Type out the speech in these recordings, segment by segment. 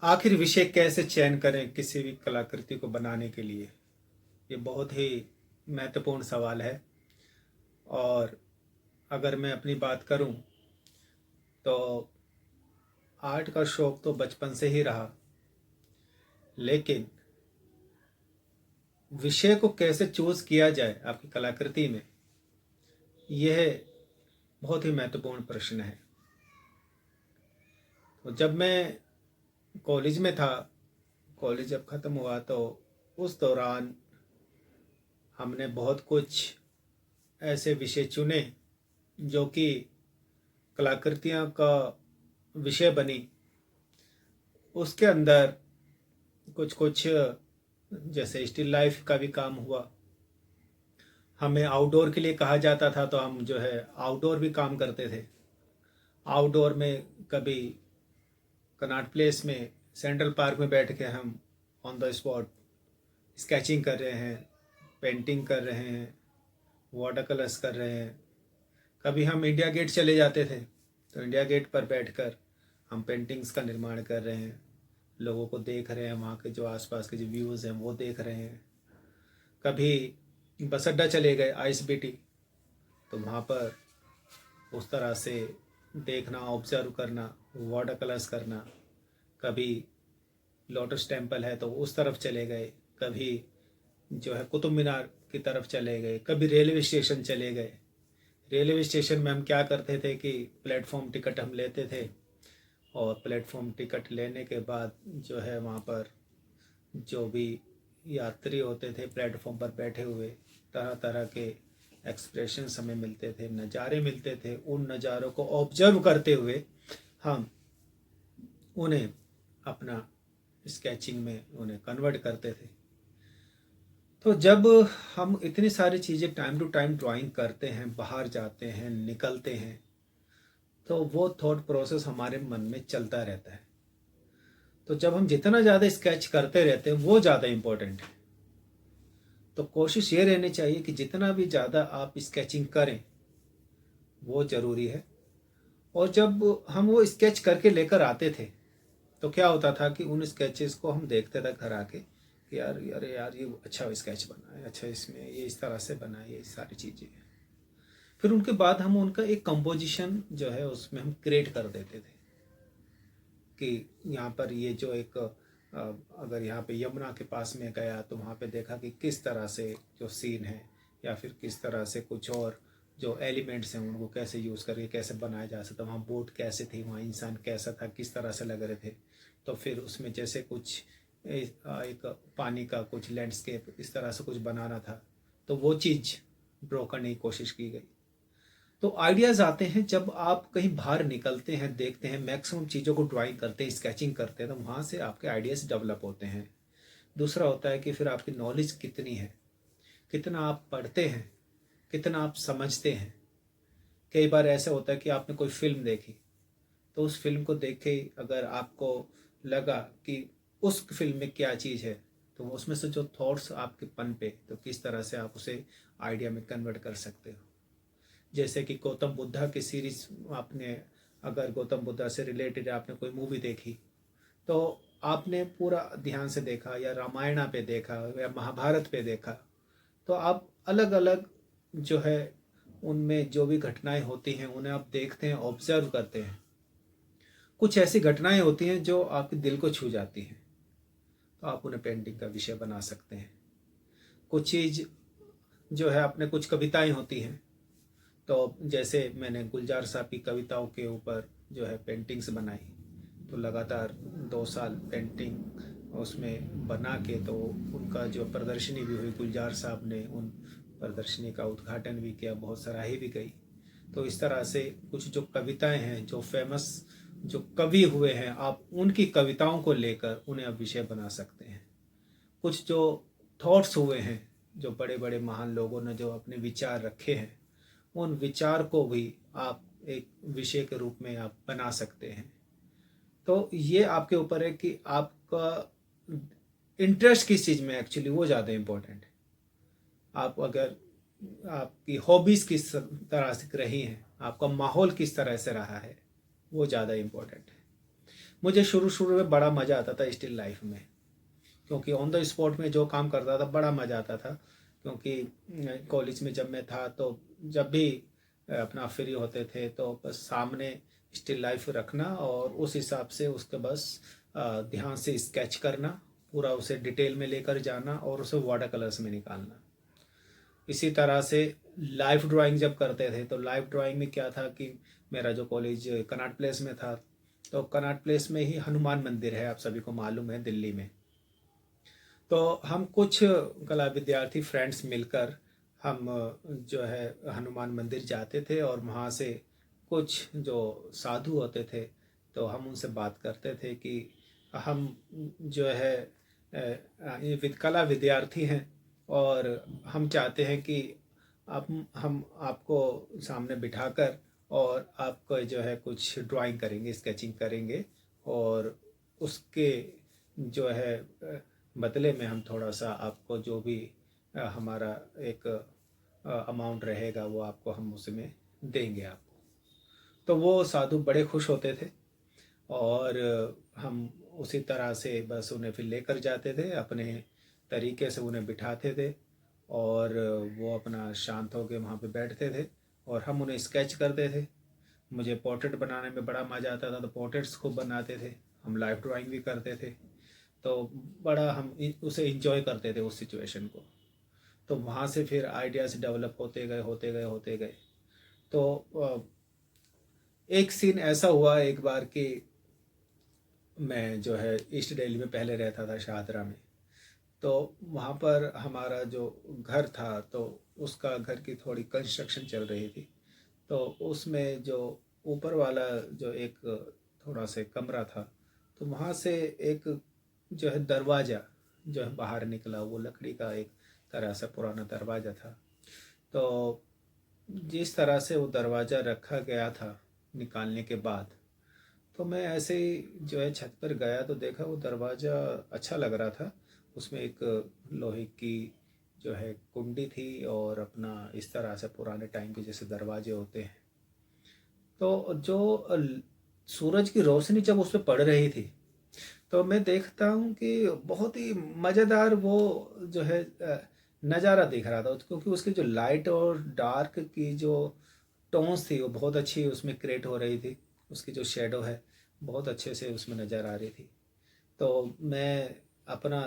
आखिर विषय कैसे चयन करें किसी भी कलाकृति को बनाने के लिए? ये बहुत ही महत्वपूर्ण सवाल है। और अगर मैं अपनी बात करूं तो आर्ट का शौक तो बचपन से ही रहा, लेकिन विषय को कैसे चूज किया जाए आपकी कलाकृति में, यह बहुत ही महत्वपूर्ण प्रश्न है। तो जब मैं कॉलेज में था, कॉलेज जब ख़त्म हुआ तो उस दौरान हमने बहुत कुछ ऐसे विषय चुने जो कि कलाकृतियाँ का विषय बनी। उसके अंदर कुछ कुछ जैसे स्टिल लाइफ का भी काम हुआ। हमें आउटडोर के लिए कहा जाता था तो हम जो है आउटडोर भी काम करते थे। आउटडोर में कभी कनॉट प्लेस में, सेंट्रल पार्क में बैठ के हम ऑन द स्पॉट स्केचिंग कर रहे हैं, पेंटिंग कर रहे हैं, वाटर कलर्स कर रहे हैं। कभी हम इंडिया गेट चले जाते थे तो इंडिया गेट पर बैठकर हम पेंटिंग्स का निर्माण कर रहे हैं, लोगों को देख रहे हैं, वहाँ के जो आसपास के जो व्यूज़ हैं वो देख रहे हैं। कभी बस अड्डा चले गए, आईएसबीटी, तो वहाँ पर उस तरह से देखना, ऑब्जर्व करना, वाटर कलर्स करना। कभी लोटस टेम्पल है तो उस तरफ चले गए, कभी जो है कुतुब मीनार की तरफ चले गए, कभी रेलवे स्टेशन चले गए। रेलवे स्टेशन में हम क्या करते थे कि प्लेटफॉर्म टिकट हम लेते थे, और प्लेटफॉर्म टिकट लेने के बाद जो है वहाँ पर जो भी यात्री होते थे प्लेटफॉर्म पर बैठे हुए, तरह तरह के एक्सप्रेशंस हमें मिलते थे, नज़ारे मिलते थे। उन नज़ारों को ऑब्जर्व करते हुए हम उन्हें अपना स्केचिंग में उन्हें कन्वर्ट करते थे। तो जब हम इतनी सारी चीज़ें टाइम टू टाइम ड्राइंग करते हैं, बाहर जाते हैं, निकलते हैं, तो वो थॉट प्रोसेस हमारे मन में चलता रहता है। तो जब हम जितना ज़्यादा स्केच करते रहते हैं वो ज़्यादा इम्पोर्टेंट है। तो कोशिश ये रहनी चाहिए कि जितना भी ज़्यादा आप स्केचिंग करें वो ज़रूरी है। और जब हम वो स्केच करके लेकर आते थे तो क्या होता था कि उन स्केचेस को हम देखते थे घर आके कि यार अरे यार ये अच्छा स्केच बना है, अच्छा इसमें ये इस तरह से बना है, ये सारी चीज़ें। फिर उनके बाद हम उनका एक कंपोजिशन जो है उसमें हम क्रिएट कर देते थे कि यहाँ पर ये जो एक अगर यहाँ पे यमुना के पास में गया तो वहाँ पे देखा कि किस तरह से जो सीन है, या फिर किस तरह से कुछ और जो एलिमेंट्स हैं उनको कैसे यूज़ करके कैसे बनाया जा सकता, वहाँ बोट कैसे थी, वहाँ इंसान कैसा था, किस तरह से लग रहे थे। तो फिर उसमें जैसे कुछ एक पानी का कुछ लैंडस्केप इस तरह से कुछ बनाना था, तो वो चीज़ ड्रॉ करने की कोशिश की गई। तो आइडियाज़ आते हैं जब आप कहीं बाहर निकलते हैं, देखते हैं, मैक्सिमम चीज़ों को ड्राइंग करते हैं, स्केचिंग करते हैं, तो वहाँ से आपके आइडियाज़ डेवलप होते हैं। दूसरा होता है कि फिर आपकी नॉलेज कितनी है, कितना आप पढ़ते हैं, कितना आप समझते हैं। कई बार ऐसा होता है कि आपने कोई फिल्म देखी, तो उस फिल्म को देख के अगर आपको लगा कि उस फिल्म में क्या चीज़ है, तो उसमें से जो थॉट्स आपके पन पे, तो किस तरह से आप उसे आइडिया में कन्वर्ट कर सकते हो। जैसे कि गौतम बुद्धा की सीरीज, आपने अगर गौतम बुद्धा से रिलेटेड आपने कोई मूवी देखी तो आपने पूरा ध्यान से देखा, या रामायण पे देखा, या महाभारत पे देखा, तो आप अलग अलग जो है उनमें जो भी घटनाएं होती हैं उन्हें आप देखते हैं, ऑब्जर्व करते हैं। कुछ ऐसी घटनाएं होती हैं जो आपके दिल को छू जाती हैं, तो आप उन्हें पेंटिंग का विषय बना सकते हैं। कुछ चीज़ जो है, अपने कुछ कविताएं होती हैं, तो जैसे मैंने गुलजार साहब की कविताओं के ऊपर जो है पेंटिंग्स बनाई, तो लगातार 2 साल पेंटिंग उसमें बना के, तो उनका जो प्रदर्शनी भी हुई, गुलजार साहब ने उन प्रदर्शनी का उद्घाटन भी किया, बहुत सराही भी गई। तो इस तरह से कुछ जो कविताएं हैं, जो फेमस जो कवि हुए हैं, आप उनकी कविताओं को लेकर उन्हें आप विषय बना सकते हैं। कुछ जो थॉट्स हुए हैं, जो बड़े बड़े महान लोगों ने जो अपने विचार रखे हैं, उन विचार को भी आप एक विषय के रूप में आप बना सकते हैं। तो ये आपके ऊपर है कि आपका इंटरेस्ट किस चीज़ में, एक्चुअली वो ज़्यादा इम्पोर्टेंट है। आप अगर आपकी हॉबीज़ किस तरह से रही हैं, आपका माहौल किस तरह से रहा है, वो ज़्यादा इम्पोर्टेंट है। मुझे शुरू शुरू में बड़ा मज़ा आता था स्टिल लाइफ में, क्योंकि ऑन द स्पॉट में जो काम करता था बड़ा मज़ा आता था। क्योंकि कॉलेज में जब मैं था तो जब भी अपना फ्री होते थे तो बस सामने स्टिल लाइफ रखना और उस हिसाब से उसके बस ध्यान से स्केच करना, पूरा उसे डिटेल में लेकर जाना और उसे वाटर कलर्स में निकालना। इसी तरह से लाइफ ड्राइंग जब करते थे तो लाइफ ड्राइंग में क्या था कि मेरा जो कॉलेज कनॉट प्लेस में था, तो कनॉट प्लेस में ही हनुमान मंदिर है, आप सभी को मालूम है, दिल्ली में। तो हम कुछ कला विद्यार्थी फ्रेंड्स मिलकर हम जो है हनुमान मंदिर जाते थे और वहाँ से कुछ जो साधु होते थे तो हम उनसे बात करते थे कि हम जो है ये कला विद्यार्थी हैं और हम चाहते हैं कि आप हम आपको सामने बिठाकर और आपको जो है कुछ ड्राइंग करेंगे, स्केचिंग करेंगे और उसके जो है बदले में हम थोड़ा सा आपको जो भी हमारा एक अमाउंट रहेगा वो आपको हम उसमें देंगे आपको। तो वो साधु बड़े खुश होते थे और हम उसी तरह से बस उन्हें फिर लेकर जाते थे, अपने तरीके से उन्हें बिठाते थे और वो अपना शांत होकर वहाँ पे बैठते थे और हम उन्हें स्केच करते थे। मुझे पोर्ट्रेट बनाने में बड़ा मज़ा आता था तो पोर्ट्रेट्स खूब बनाते थे, हम लाइव ड्राइंग भी करते थे। तो बड़ा हम उसे इंजॉय करते थे उस सिचुएशन को। तो वहाँ से फिर आइडियाज़ डेवलप होते गए। तो एक सीन ऐसा हुआ एक बार कि मैं जो है ईस्ट दिल्ली में पहले रहता था शाहदरा में, तो वहाँ पर हमारा जो घर था तो उसका घर की थोड़ी कंस्ट्रक्शन चल रही थी। तो उसमें जो ऊपर वाला जो एक थोड़ा से कमरा था तो वहाँ से एक जो है दरवाज़ा जो है बाहर निकला, वो लकड़ी का एक तरह से पुराना दरवाज़ा था। तो जिस तरह से वो दरवाज़ा रखा गया था निकालने के बाद, तो मैं ऐसे ही जो है छत पर गया तो देखा वो दरवाज़ा अच्छा लग रहा था। उसमें एक लोहे की जो है कुंडी थी और अपना इस तरह से पुराने टाइम के जैसे दरवाजे होते हैं। तो जो सूरज की रोशनी जब उस पर पड़ रही थी तो मैं देखता हूँ कि बहुत ही मज़ेदार वो जो है नज़ारा दिख रहा था, क्योंकि उसकी जो लाइट और डार्क की जो टोन्स थी वो बहुत अच्छी उसमें क्रिएट हो रही थी। उसकी जो शेडो है बहुत अच्छे से उसमें नज़र आ रही थी। तो मैं अपना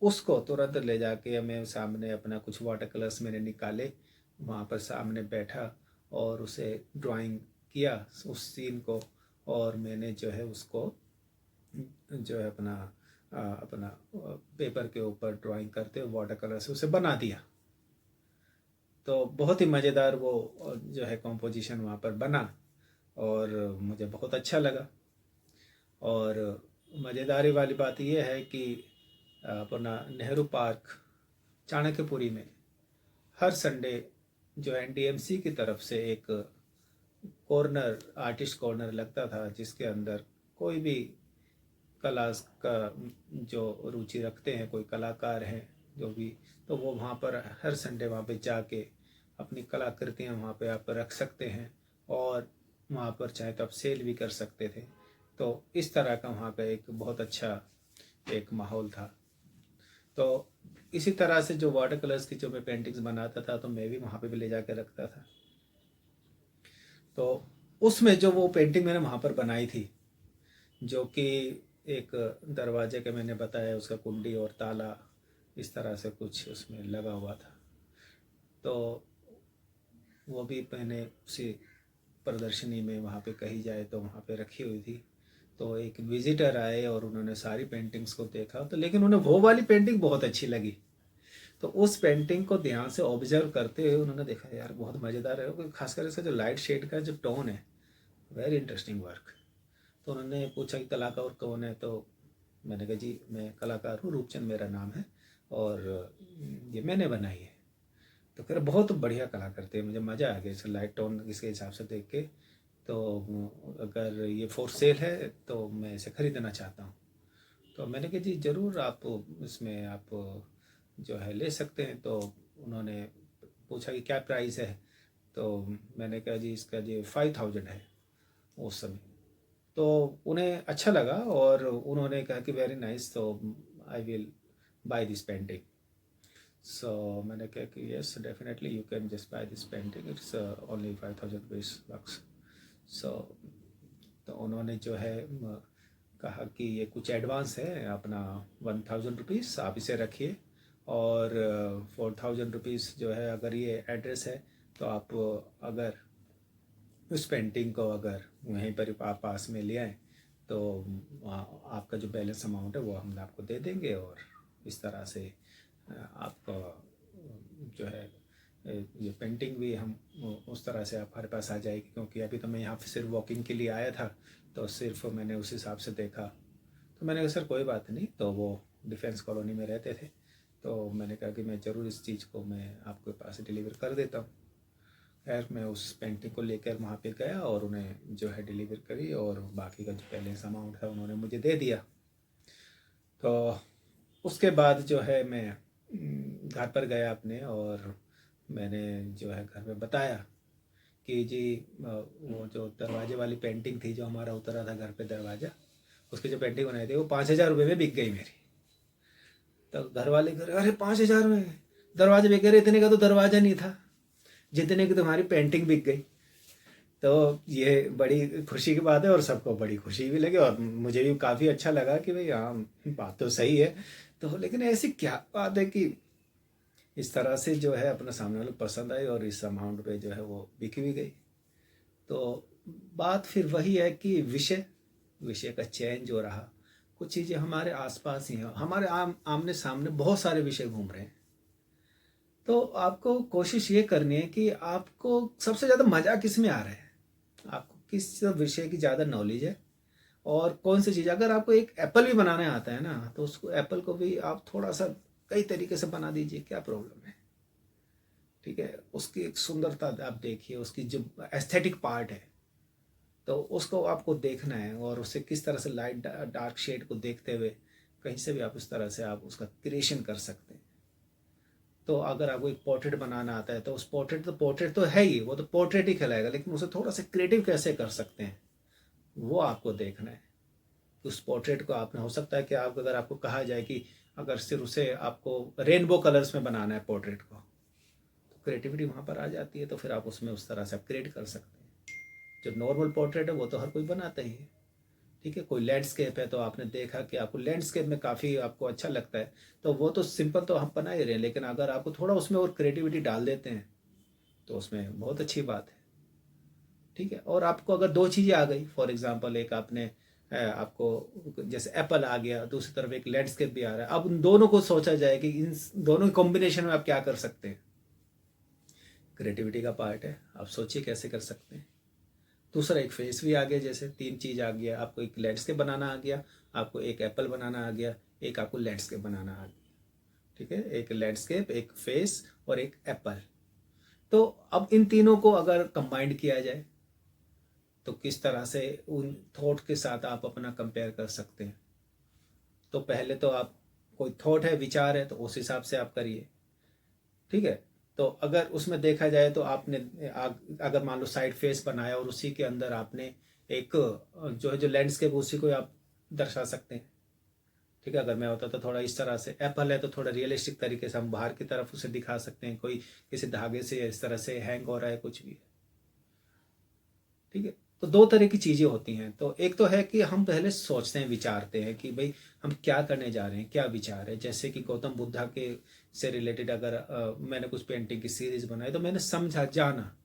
उसको तुरंत ले जाके मैं सामने अपना कुछ वाटर कलर्स मैंने निकाले, वहाँ पर सामने बैठा और उसे ड्राइंग किया उस सीन को, और मैंने जो है उसको जो है अपना पेपर के ऊपर ड्राइंग करते हुए वाटर कलर से उसे बना दिया। तो बहुत ही मज़ेदार वो जो है कॉम्पोजिशन वहाँ पर बना और मुझे बहुत अच्छा लगा। और मज़ेदारी वाली बात यह है कि अपना नेहरू पार्क चाणक्यपुरी में हर संडे जो एनडीएमसी की तरफ से एक कॉर्नर, आर्टिस्ट कॉर्नर लगता था, जिसके अंदर कोई भी कला का जो रुचि रखते हैं, कोई कलाकार हैं जो भी, तो वो वहाँ पर हर संडे वहाँ पे जाके अपनी कलाकृतियाँ वहाँ पे आप रख सकते हैं और वहाँ पर चाहे तो आप सेल भी कर सकते थे। तो इस तरह का वहाँ का एक बहुत अच्छा एक माहौल था। तो इसी तरह से जो वाटर कलर्स की जो मैं पेंटिंग्स बनाता था तो मैं भी वहाँ पे भी ले जाकर रखता था। तो उसमें जो वो पेंटिंग मैंने वहाँ पर बनाई थी, जो कि एक दरवाजे के मैंने बताया उसका कुंडी और ताला इस तरह से कुछ उसमें लगा हुआ था, तो वो भी मैंने उसी प्रदर्शनी में वहाँ पे कही जाए तो वहाँ पे रखी हुई थी। तो एक विजिटर आए और उन्होंने सारी पेंटिंग्स को देखा, तो लेकिन उन्हें वो वाली पेंटिंग बहुत अच्छी लगी। तो उस पेंटिंग को ध्यान से ऑब्जर्व करते हुए उन्होंने देखा यार बहुत मज़ेदार है, खासकर इसका जो लाइट शेड का जो टोन है, वेरी इंटरेस्टिंग वर्क। तो उन्होंने पूछा कि कलाकार कौन है, तो मैंने कहा जी मैं कलाकार हूँ, रूपचंद मेरा नाम है और ये मैंने बनाई है। तो कह रहे बहुत बढ़िया कला करते हैं, मुझे मज़ा आ गया इसका लाइट टोन इसके हिसाब से देख के। तो अगर ये फॉर सेल है तो मैं इसे ख़रीदना चाहता हूँ। तो मैंने कहा जी ज़रूर, आप इसमें आप जो है ले सकते हैं। तो उन्होंने पूछा कि क्या प्राइस है, तो मैंने कहा जी इसका जी 5000 है उस समय। तो उन्हें अच्छा लगा और उन्होंने कहा कि वेरी नाइस, तो I will buy this painting. So मैंने कहा कि yes definitely you can just buy this painting, it's only 5000 bucks। So तो उन्होंने जो है कहा कि ये कुछ एडवांस है अपना 1000 रुपीज़ आप इसे रखिए, और 4000 रुपीज़ जो है अगर ये एड्रेस है तो आप अगर उस पेंटिंग को अगर वहीं पर आप पास में ले आएँ तो आपका जो बैलेंस अमाउंट है वो हम आपको दे देंगे, और इस तरह से आपका जो है ये पेंटिंग भी हम उस तरह से आप हमारे पास आ जाएगी, क्योंकि अभी तो मैं यहाँ पे सिर्फ वॉकिंग के लिए आया था, तो सिर्फ मैंने उस हिसाब से देखा। तो मैंने कहा सर कोई बात नहीं, तो वो डिफेंस कॉलोनी में रहते थे, तो मैंने कहा कि मैं ज़रूर इस चीज़ को मैं आपके पास डिलीवर कर देता हूँ। खैर मैं उस पेंटिंग को लेकर वहाँ पे गया और उन्हें जो है डिलीवर करी, और बाकी का जो बैलेंस अमाउंट है उन्होंने मुझे दे दिया। तो उसके बाद जो है मैं घर पर गया अपने, और मैंने जो है घर में बताया कि जी वो जो दरवाजे वाली पेंटिंग थी जो हमारा उतरा था घर पे दरवाज़ा, उसकी जो पेंटिंग बनाई थी वो 5000 रुपये में बिक गई मेरी। तो घर वाले कह रहे अरे 5000 में दरवाजे बिक गए, इतने का तो दरवाज़ा नहीं था जितने की तुम्हारी पेंटिंग बिक गई। तो ये बड़ी खुशी की बात है, और सबको बड़ी खुशी भी लगी, और मुझे भी काफ़ी अच्छा लगा कि भाई हाँ बात तो सही है। तो लेकिन ऐसी क्या बात है कि इस तरह से जो है अपना सामने वाले को पसंद आई और इस अमाउंट पे जो है वो बिक भी गई। तो बात फिर वही है कि विषय विषय का चेंज हो रहा। कुछ चीज़ें हमारे आसपास ही हैं, हमारे आमने सामने बहुत सारे विषय घूम रहे हैं। तो आपको कोशिश ये करनी है कि आपको सबसे ज़्यादा मज़ा किस में आ रहा है, आपको किस विषय की ज़्यादा नॉलेज है, और कौन सी चीज़। अगर आपको एक एप्पल भी बनाने आता है ना, तो उसको एप्पल को भी आप थोड़ा सा कई तरीके से बना दीजिए, क्या प्रॉब्लम है। ठीक है, उसकी एक सुंदरता आप देखिए, उसकी जो एस्थेटिक पार्ट है तो उसको आपको देखना है, और उससे किस तरह से लाइट डार्क शेड को देखते हुए कहीं से भी आप उस तरह से आप उसका क्रिएशन कर सकते हैं। तो अगर आपको एक पोर्ट्रेट बनाना आता है तो उस पोर्ट्रेट तो है ही, वो तो पोर्ट्रेट ही कहलाएगा, लेकिन उसे थोड़ा सा क्रिएटिव कैसे कर सकते हैं वो आपको देखना है। उस पोर्ट्रेट को आपने, हो सकता है कि आप अगर आपको कहा जाए कि अगर सिर्फ उसे आपको रेनबो कलर्स में बनाना है पोर्ट्रेट को, तो क्रिएटिविटी वहाँ पर आ जाती है, तो फिर आप उसमें उस तरह से आप क्रिएट कर सकते हैं। जो नॉर्मल पोर्ट्रेट है वो तो हर कोई बनाता ही है। ठीक है, कोई लैंडस्केप है तो आपने देखा कि आपको लैंडस्केप में काफ़ी आपको अच्छा लगता है, तो वो तो सिंपल तो हम बना ही रहे हैं, लेकिन अगर आपको थोड़ा उसमें और क्रिएटिविटी डाल देते हैं तो उसमें बहुत अच्छी बात है। ठीक है, और आपको अगर दो चीज़ें आ गई, फॉर एग्जांपल एक आपने आपको जैसे एप्पल आ गया, दूसरी तरफ एक लैंडस्केप भी आ रहा है, अब उन दोनों को सोचा जाए कि इन दोनों के कॉम्बिनेशन में आप क्या कर सकते हैं। क्रिएटिविटी का पार्ट है, आप सोचिए कैसे कर सकते हैं। दूसरा एक फेस भी आ गया, जैसे तीन चीज़ आ गया, आपको एक लैंडस्केप बनाना आ गया, आपको एक एप्पल बनाना आ गया, एक आपको लैंडस्केप बनाना आ गया। ठीक है, एक लैंडस्केप, एक फेस और एक एप्पल। तो अब इन तीनों को अगर कंबाइंड किया जाए तो किस तरह से उन थॉट के साथ आप अपना कंपेयर कर सकते हैं। तो पहले तो आप, कोई थॉट है, विचार है, तो उस हिसाब से आप करिए। ठीक है, तो अगर उसमें देखा जाए तो आपने अगर मान लो साइड फेस बनाया और उसी के अंदर आपने एक जो है जो लैंडस्केप उसी को आप दर्शा सकते हैं। ठीक है, अगर मैं होता तो थोड़ा इस तरह से, एप्पल है तो थोड़ा रियलिस्टिक तरीके से हम बाहर की तरफ उसे दिखा सकते हैं, कोई किसी धागे से इस तरह से हैंग हो रहा है कुछ भी। ठीक है, तो दो तरह की चीज़ें होती हैं। तो एक तो है कि हम पहले सोचते हैं, विचारते हैं कि भाई हम क्या करने जा रहे हैं, क्या विचार है। जैसे कि गौतम बुद्धा के से रिलेटेड अगर मैंने कुछ पेंटिंग की सीरीज बनाई तो मैंने समझा, जाना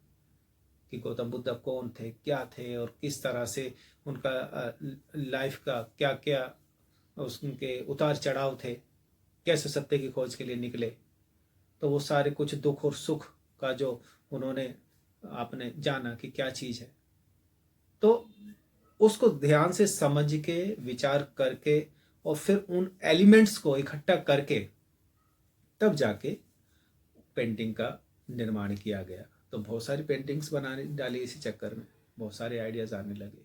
कि गौतम बुद्ध कौन थे, क्या थे, और किस तरह से उनका लाइफ का क्या क्या उनके उतार चढ़ाव थे, कैसे सत्य की खोज के लिए निकले। तो वो सारे कुछ दुख और सुख का जो उन्होंने आपने जाना कि क्या चीज़ है, तो उसको ध्यान से समझ के विचार करके और फिर उन एलिमेंट्स को इकट्ठा करके तब जाके पेंटिंग का निर्माण किया गया। तो बहुत सारी पेंटिंग्स बनाने डाली इसी चक्कर में, बहुत सारे आइडियाज़ आने लगे।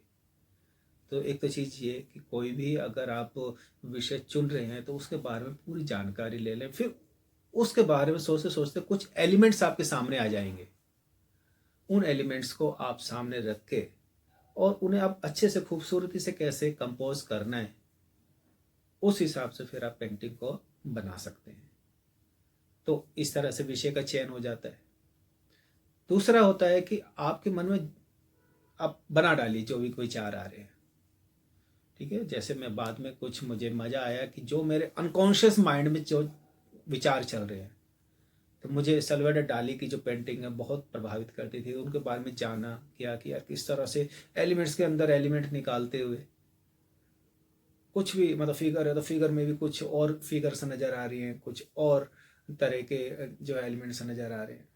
तो एक तो चीज़ ये कि कोई भी अगर आप विषय चुन रहे हैं तो उसके बारे में पूरी जानकारी ले लें, फिर उसके बारे में सोचते सोचते कुछ एलिमेंट्स आपके सामने आ जाएंगे। उन एलिमेंट्स को आप सामने रख के और उन्हें आप अच्छे से खूबसूरती से कैसे कंपोज करना है, उस हिसाब से फिर आप पेंटिंग को बना सकते हैं। तो इस तरह से विषय का चयन हो जाता है। दूसरा होता है कि आपके मन में आप बना डालिए जो भी विचार आ रहे हैं, ठीक है। जैसे मैं बाद में कुछ मुझे मज़ा आया कि जो मेरे अनकॉन्शियस माइंड में जो विचार चल रहे हैं, तो मुझे सल्वाडोर डाली की जो पेंटिंग है बहुत प्रभावित करती थी। उनके बारे में जाना क्या कि यार किस तरह से एलिमेंट्स के अंदर एलिमेंट निकालते हुए कुछ भी, मतलब फिगर है तो फिगर में भी कुछ और फिगर्स नज़र आ रही हैं, कुछ और तरह के जो एलिमेंट्स नज़र आ रहे हैं।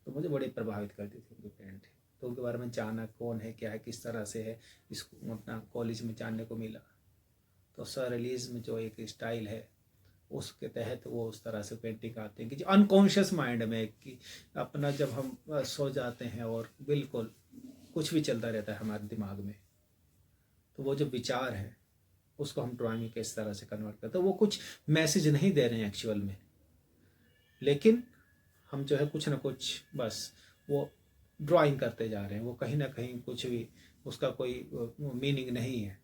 तो मुझे बड़ी प्रभावित करती थी उनकी पेंटिंग। तो उनके बारे में जाना, कौन है, क्या है, किस तरह से है, इसको अपना कॉलेज में जानने को मिला। तो सररियलिज्म जो एक स्टाइल है, उसके तहत वो उस तरह से पेंटिंग आते हैं कि जो अनकॉन्शियस माइंड में, कि अपना जब हम सो जाते हैं और बिल्कुल कुछ भी चलता रहता है हमारे दिमाग में, तो वो जो विचार है उसको हम ड्राइंग में किस तरह से कन्वर्ट करते हैं। वो कुछ मैसेज नहीं दे रहे हैं एक्चुअल में, लेकिन हम जो है कुछ ना कुछ बस वो ड्राइंग करते जा रहे हैं। वो कहीं ना कहीं कुछ भी उसका कोई मीनिंग नहीं है।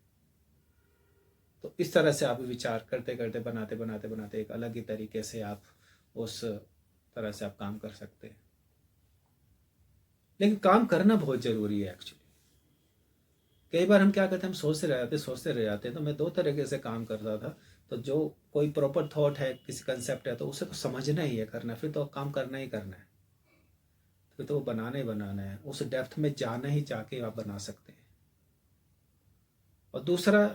तो इस तरह से आप विचार करते करते, बनाते बनाते बनाते एक अलग ही तरीके से आप उस तरह से आप काम कर सकते हैं। लेकिन काम करना बहुत ज़रूरी है एक्चुअली। कई बार हम क्या करते हैं, हम सोचते रह जाते हैं। तो मैं दो तरीके से काम करता था। तो जो कोई प्रॉपर थॉट है, किसी कंसेप्ट है, तो उसे तो समझना ही है, करना, फिर तो काम करना ही करना है, फिर तो वो बनाना ही बनाना है। उस डेप्थ में जाना ही जाके आप बना सकते हैं। और दूसरा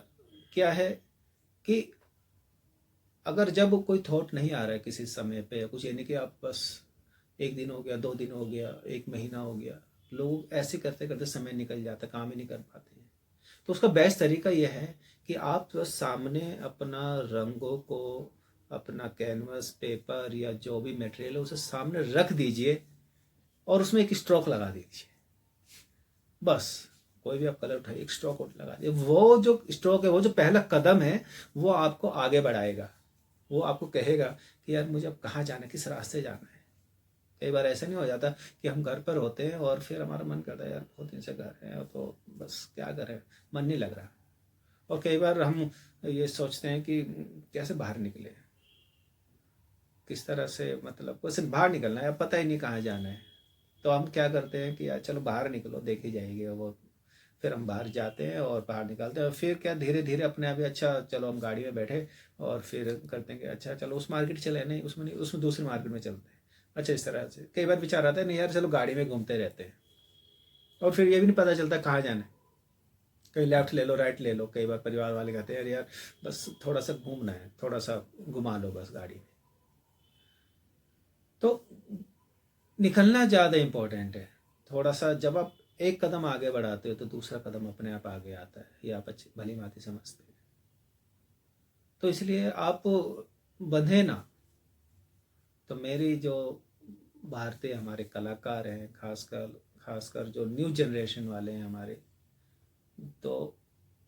क्या है कि अगर जब कोई थॉट नहीं आ रहा है किसी समय पे कुछ, यानी कि आप बस एक दिन हो गया, 2 दिन हो गया, एक महीना हो गया, लोग ऐसे करते करते समय निकल जाता है, काम ही नहीं कर पाते हैं। तो उसका बेस्ट तरीका यह है कि आप बस सामने अपना रंगों को, अपना कैनवस पेपर या जो भी मटेरियल है उसे सामने रख दीजिए और उसमें एक स्ट्रोक लगा दीजिए। बस कोई भी आप कलर उठाइए, एक स्ट्रोक लगा दीजिए। वो जो स्ट्रोक है, वो जो पहला कदम है, वो आपको आगे बढ़ाएगा। वो आपको कहेगा कि यार मुझे अब कहाँ जाना है, किस रास्ते जाना है। कई बार ऐसा नहीं हो जाता कि हम घर पर होते हैं और फिर हमारा मन करता है यार बहुत दिन से घर है तो बस क्या करें, मन नहीं लग रहा। और कई बार हम ये सोचते हैं कि कैसे बाहर निकले, किस तरह से, मतलब कैसे बाहर निकलना है, अब पता ही नहीं कहाँ जाना है। तो हम क्या करते हैं कि यार चलो बाहर निकलो, देखी जाएगी वो। फिर हम बाहर जाते हैं और बाहर निकलते हैं, और फिर क्या धीरे धीरे अपने आप ही, अच्छा चलो हम गाड़ी में बैठे और फिर करते हैं कि अच्छा चलो उस मार्केट चले, नहीं उसमें नहीं, उसमें दूसरी मार्केट में चलते हैं। अच्छा इस तरह से कई बार विचार आता है नहीं यार चलो गाड़ी में घूमते रहते हैं, और फिर ये भी नहीं पता चलता कहाँ जाना है। कहीं लेफ्ट ले लो, राइट ले लो। कई बार परिवार वाले कहते हैं यार यार बस थोड़ा सा घूमना है, थोड़ा सा घुमा लो बस गाड़ी में। तो निकलना ज़्यादा इम्पोर्टेंट है। थोड़ा सा जब आप एक कदम आगे बढ़ाते हो तो दूसरा कदम अपने आप आगे आता है, ये आप अच्छी भली भांति समझते हैं। तो इसलिए आप बंधे ना। तो मेरी जो भारतीय हमारे कलाकार हैं, खासकर खासकर जो न्यू जनरेशन वाले हैं हमारे, तो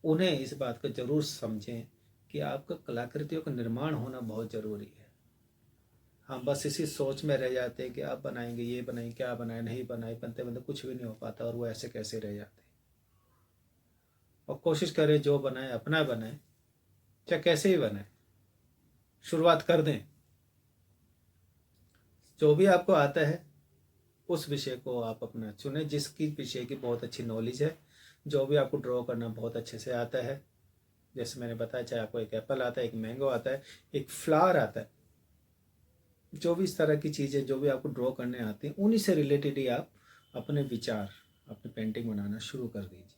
उन्हें इस बात को ज़रूर समझें कि आपका कलाकृतियों का निर्माण होना बहुत ज़रूरी है। हम बस इसी सोच में रह जाते हैं कि आप बनाएंगे, ये बनाएंगे, क्या बनाए, नहीं बनाए, बनते बनते कुछ भी नहीं हो पाता और वो ऐसे कैसे रह जाते हैं। और कोशिश करें जो बनाए अपना बनाए, चाहे कैसे ही बनाए, शुरुआत कर दें। जो भी आपको आता है उस विषय को आप अपना चुने, जिसकी विषय की बहुत अच्छी नॉलेज है। जो भी आपको ड्रॉ करना बहुत अच्छे से आता है, जैसे मैंने बताया, चाहे आपको एक एप्पल आता है, एक मैंगो आता है, एक फ्लावर आता है, जो भी इस तरह की चीज़ें जो भी आपको ड्रॉ करने आती हैं, उन्हीं से रिलेटेड ही आप अपने विचार, अपनी पेंटिंग बनाना शुरू कर दीजिए।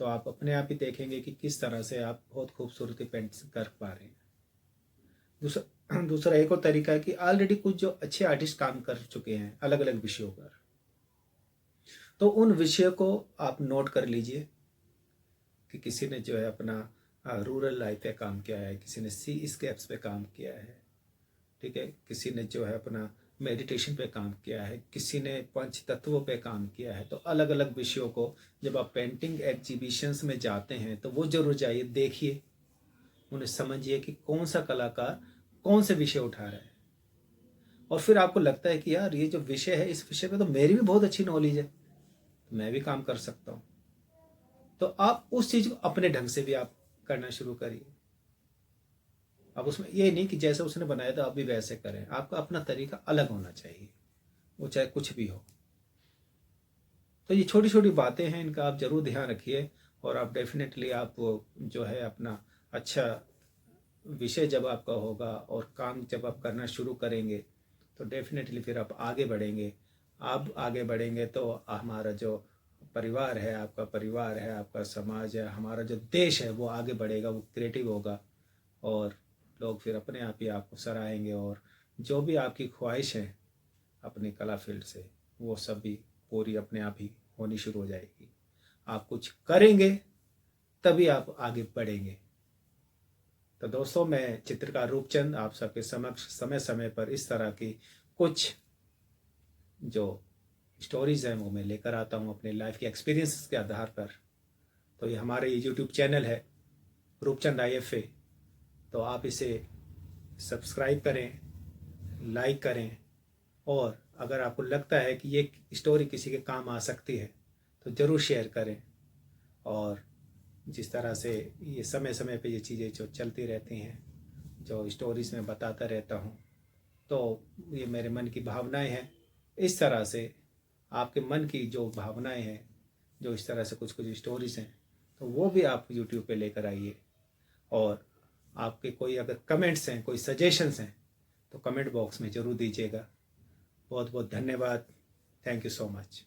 तो आप अपने आप ही देखेंगे कि किस तरह से आप बहुत खूबसूरती पेंट कर पा रहे हैं। दूसरा दूसरा एक और तरीका है कि ऑलरेडी कुछ जो अच्छे आर्टिस्ट काम कर चुके हैं अलग अलग विषयों पर, तो उन विषयों को आप नोट कर लीजिए कि किसी ने जो है अपना रूरल लाइफ पे काम किया है, किसी ने सी स्केप्स पे काम किया है, ठीक है, किसी ने जो है अपना मेडिटेशन पे काम किया है, किसी ने पंच तत्वों पे काम किया है। तो अलग अलग विषयों को जब आप पेंटिंग एग्जीबिशंस में जाते हैं तो वो जरूर जाइए, देखिए, उन्हें समझिए कि कौन सा कलाकार कौन से विषय उठा रहा है। और फिर आपको लगता है कि यार ये जो विषय है, इस विषय पे तो मेरी भी बहुत अच्छी नॉलेज है, मैं भी काम कर सकता हूँ। तो आप उस चीज़ को अपने ढंग से भी आप करना शुरू करिए। अब उसमें ये नहीं कि जैसे उसने बनाया था आप भी वैसे करें, आपका अपना तरीका अलग होना चाहिए, वो चाहे कुछ भी हो। तो ये छोटी छोटी बातें हैं, इनका आप ज़रूर ध्यान रखिए और आप डेफिनेटली आप जो है अपना अच्छा विषय जब आपका होगा और काम जब आप करना शुरू करेंगे तो डेफिनेटली फिर आप आगे बढ़ेंगे। आप आगे बढ़ेंगे तो हमारा जो परिवार है, आपका परिवार है, आपका समाज है, हमारा जो देश है वो आगे बढ़ेगा, वो क्रिएटिव होगा और लोग फिर अपने आप ही आपको सराहेंगे और जो भी आपकी ख्वाहिश है अपनी कला फील्ड से वो सब भी पूरी अपने आप ही होनी शुरू हो जाएगी। आप कुछ करेंगे तभी आप आगे बढ़ेंगे। तो दोस्तों, मैं चित्रकार रूपचंद आप सबके समक्ष समय समय पर इस तरह की कुछ जो स्टोरीज़ हैं वो मैं लेकर आता हूँ अपने लाइफ के एक्सपीरियंस के आधार पर। तो ये हमारे यूट्यूब चैनल है रूपचंद IFA, तो आप इसे सब्सक्राइब करें, लाइक करें और अगर आपको लगता है कि ये स्टोरी किसी के काम आ सकती है तो ज़रूर शेयर करें। और जिस तरह से ये समय समय पे ये चीज़ें जो चलती रहती हैं, जो स्टोरीज़ में बताता रहता हूँ, तो ये मेरे मन की भावनाएं हैं। इस तरह से आपके मन की जो भावनाएं हैं, जो इस तरह से कुछ कुछ स्टोरीज़ हैं, तो वो भी आप यूट्यूब पे लेकर आइए। और आपके कोई अगर कमेंट्स हैं, कोई सजेशंस हैं तो कमेंट बॉक्स में ज़रूर दीजिएगा। बहुत बहुत धन्यवाद। Thank you so much.